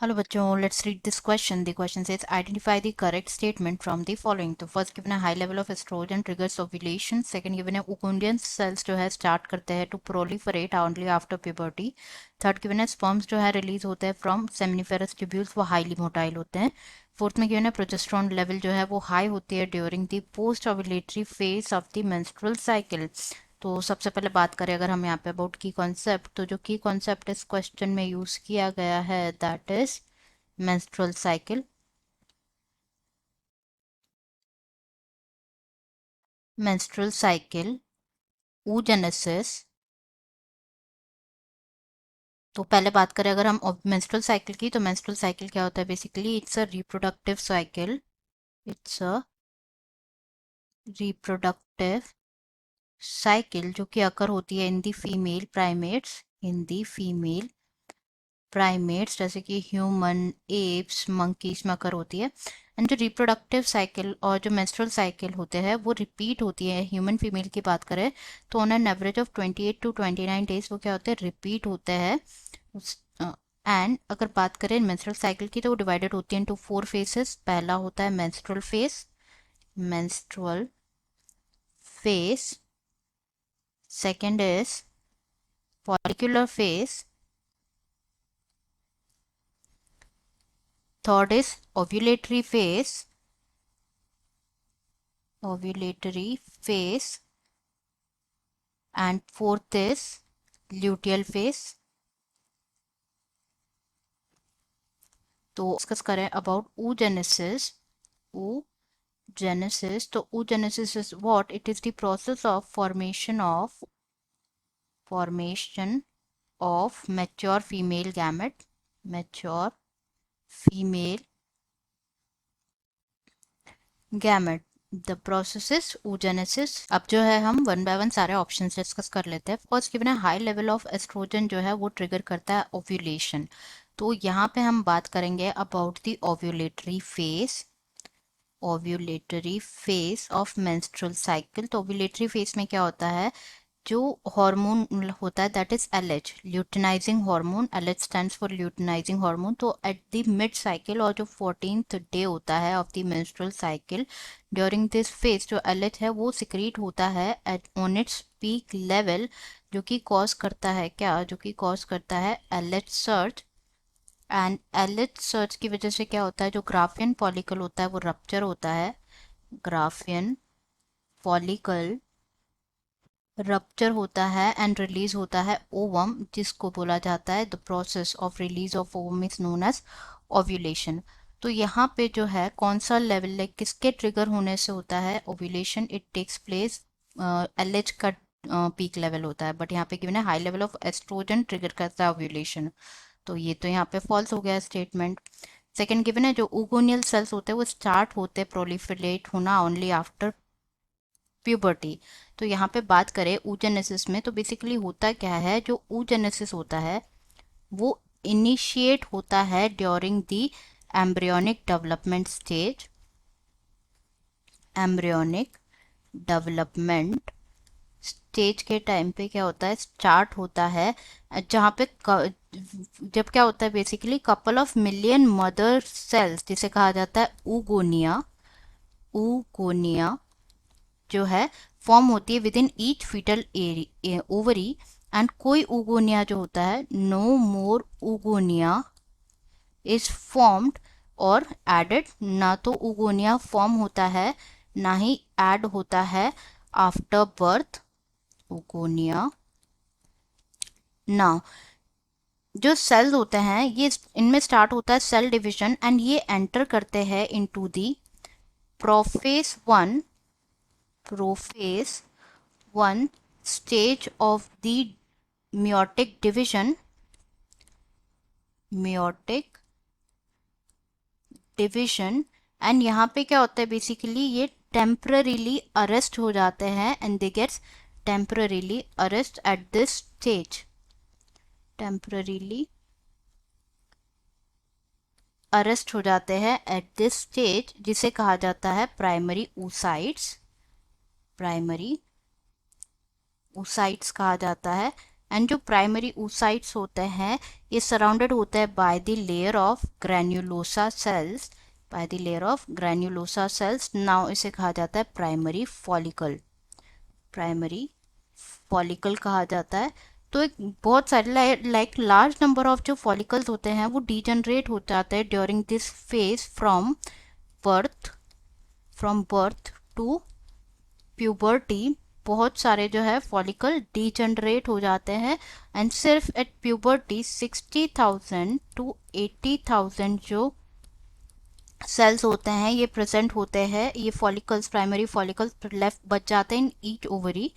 Hello बच्चों, let's read this question. The question says identify the correct statement from the following. तो first given है high level of estrogen triggers ovulation. Second given है Ugundian cells जो है start करते हैं to proliferate only after puberty. Third given है sperms जो है release होते हैं from seminiferous tubules, वो highly motile होते हैं. फोर्थ में गिवन है प्रोजेस्टेरॉन लेवल जो है वो हाई होती है during the post ovulatory phase of the menstrual cycle. तो सबसे पहले बात करें अगर हम यहाँ पे अबाउट की कॉन्सेप्ट, तो जो की कॉन्सेप्ट इस क्वेश्चन में यूज किया गया है that is menstrual cycle. Menstrual cycle, oogenesis. तो पहले बात करें अगर हम मेंस्ट्रुअल साइकिल की, तो मेंस्ट्रुअल साइकिल क्या होता है basically? It's a reproductive cycle. It's a reproductive cycle जो कि अकर होती है इन दी फीमेल प्राइमेट्स, इन दी फीमेल प्राइमेट्स जैसे कि ह्यूमन, एप्स, मंकीज में अकर होती है. एंड जो रिप्रोडक्टिव साइकिल और जो मेंस्ट्रुअल साइकिल होते हैं वो रिपीट होती है. ह्यूमन फीमेल की बात करें तो on an average of 28 to 29 days वो क्या होते हैं? रिपीट होते हैं. एंड अगर बात करें मेंस्ट्रुअल साइकिल की तो वो डिवाइडेड होती है इनटू 4 फेसेस. पहला होता है menstrual face, menstrual face. Second is follicular phase. Third is ovulatory phase, ovulatory phase. And fourth is luteal phase. तो डिस्कस करें अबाउट oogenesis. oogenesis, तो oogenesis is what? It is the process of formation of mature female gamete, mature female gamete. The process is oogenesis. अब जो है हम one by one सारे options discuss कर लेते हैं. फर्स्ट गिवन है हाई लेवल ऑफ एस्ट्रोजन जो है वो ट्रिगर करता है ओव्यूलेशन. तो यहाँ पे हम बात करेंगे about the ovulatory phase, ovulatory phase of menstrual cycle. तो ओव्यूलेटरी फेज में क्या होता है? जो हार्मोन होता है that is LH, luteinizing hormone. LH stands for luteinizing hormone. तो एट द मिड साइकिल और जो 14th डे होता है of the menstrual cycle, during this phase जो एलएच है वो सिक्रीट होता है at on its peak level, जो कि कॉज करता है क्या? जो कि कॉज करता है LH search. And LH search की वजह से क्या होता है? जो ग्राफियन फॉलिकल होता है वो रप्चर होता है. ग्राफियन फॉलिकल रप्चर होता है एंड रिलीज होता है ओवम, जिसको बोला जाता है the process of release of ovum is known as ovulation. तो यहाँ पे जो है कौन सा लेवल, लाइक किसके ट्रिगर होने से होता है ovulation? It takes place, LH का पीक लेवल होता है. बट यहाँ पे गिवन है high level of estrogen trigger करता है ओव्यूलेशन. तो ये तो यहाँ पे फॉल्स हो गया स्टेटमेंट. सेकंड गिवन है जो ओगोनियल सेल्स होते हैं वो स्टार्ट होते हैं प्रोलिफरेट होना ओनली आफ्टर प्यूबर्टी. तो यहाँ पे बात करें oogenesis में, तो बेसिकली होता क्या है? जो oogenesis होता है वो इनिशिएट होता है during the embryonic development stage. Embryonic development stage के टाइम पे क्या होता है? स्टार्ट होता है जहाँ पे जब क्या होता है basically couple of million mother cells, जिसे कहा जाता है ऊगोनिया, ऊगोनिया जो है फॉर्म होती है within each fetal ovary. And कोई ऊगोनिया जो होता है, no more oogonia is formed और एडेड. ना तो ऊगोनिया फॉर्म होता है ना ही ऐड होता है आफ्टर बर्थ. ऊगोनिया ना, जो सेल्स होते हैं ये इनमें स्टार्ट होता है सेल डिविजन एंड ये एंटर करते हैं into the prophase one, prophase one stage of the meiotic division, meiotic division. And यहाँ पे क्या होता है बेसिकली? ये टेम्पररीली अरेस्ट हो जाते हैं and they gets temporarily arrest at this stage. Temporarily arrest हो जाते हैं एट दिस स्टेज, जिसे कहा जाता है प्राइमरी oocytes. प्राइमरी oocytes कहा जाता है. एंड जो प्राइमरी oocytes होते हैं ये सराउंडेड होते हैं by the layer of granulosa cells, by the layer of granulosa cells. Now इसे कहा जाता है प्राइमरी फॉलिकल, प्राइमरी फॉलिकल कहा जाता है। तो एक बहुत सारे लाइक लार्ज नंबर ऑफ जो फॉलिकल्स होते हैं वो डीजनरेट हो जाते हैं during this phase birth from birth to puberty. बहुत सारे जो है फॉलिकल डीजनरेट हो जाते हैं एंड सिर्फ एट प्यूबर्टी 60,000 टू 80,000 जो सेल्स होते हैं ये प्रेजेंट होते हैं, ये फॉलिकल्स प्राइमरी फॉलिकल्स लेफ्ट बच जाते हैं इन ईच ओवरी।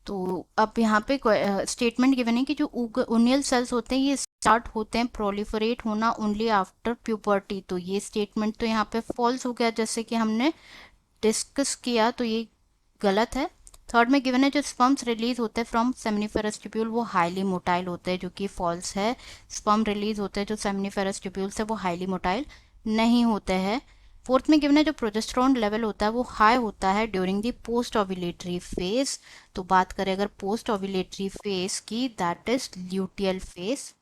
तो अब यहाँ पे स्टेटमेंट गिवन है कि जो उनियल सेल्स होते हैं ये स्टार्ट होते हैं प्रोलिफरेट होना ओनली आफ्टर प्यूबर्टी। तो ये स्टेटमेंट तो यहाँ पे फॉल्स हो गया जैसे कि हमने डिस्कस किया, तो ये गलत है। थर्ड में गिवन है जो स्पर्म्स रिलीज होते हैं फ्रॉम सेमिनिफेरस ट्यूब्यूल वो हाईली मोटाइल होते हैं, जो कि फॉल्स है। स्पर्म रिलीज होते हैं जो सेमिनिफेरस ट्यूब्यूल से वो हाईली मोटाइल नहीं होते हैं। फोर्थ में गिवन है जो प्रोजेस्टेरोन लेवल होता है वो हाई होता है during the post ovulatory phase. तो बात करें अगर पोस्ट ओव्यूलेटरी फेज की, that is luteal phase.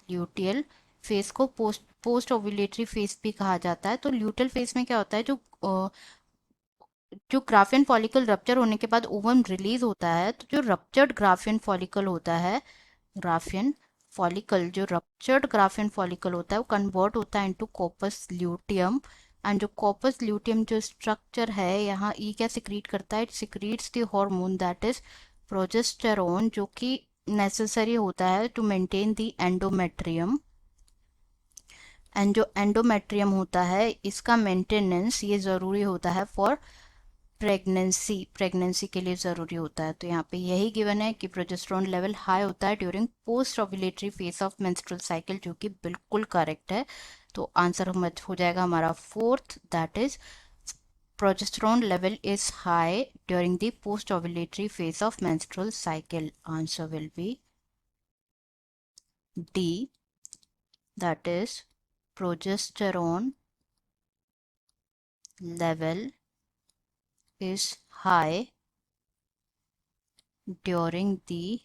Luteal phase को पोस्ट ओव्यूलेटरी फेज भी कहा जाता है। तो ल्यूटियल फेज में क्या होता है, जो ग्राफियन फॉलिकल रप्चर होने के बाद ओवम रिलीज होता है, तो जो रप्चर्ड ग्राफियन फॉलिकल होता है, ग्राफियन फॉलिकल जो रप्चर्ड ग्राफियन फॉलिकल होता है वो कन्वर्ट होता है इनटू कॉपस ल्यूटियम। एंड जो कॉपस ल्यूटियम जो स्ट्रक्चर है यहाँ ई क्या सिक्रीट करता है, it secretes the hormone that is progesterone, जो कि नेसेसरी होता है to maintain the endometrium. And जो एंडोमेट्रियम होता है इसका मेंटेनेंस ये ज़रूरी होता है फॉर प्रेगनेंसी के लिए ज़रूरी होता है। तो यहाँ पे यही गिवन है कि प्रोजेस्टेरोन लेवल हाई होता है during post ovulatory phase of menstrual cycle, जो कि बिल्कुल करेक्ट है। तो आंसर हो जाएगा हमारा fourth, that is progesterone level is high during the post ovulatory phase of menstrual cycle. Answer will be D, that is progesterone level is high during the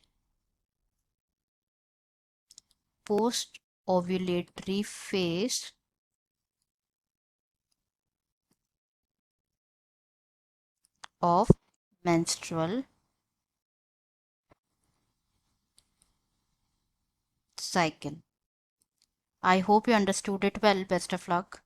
post ovulatory phase of menstrual cycle. I hope you understood it well. Best of luck.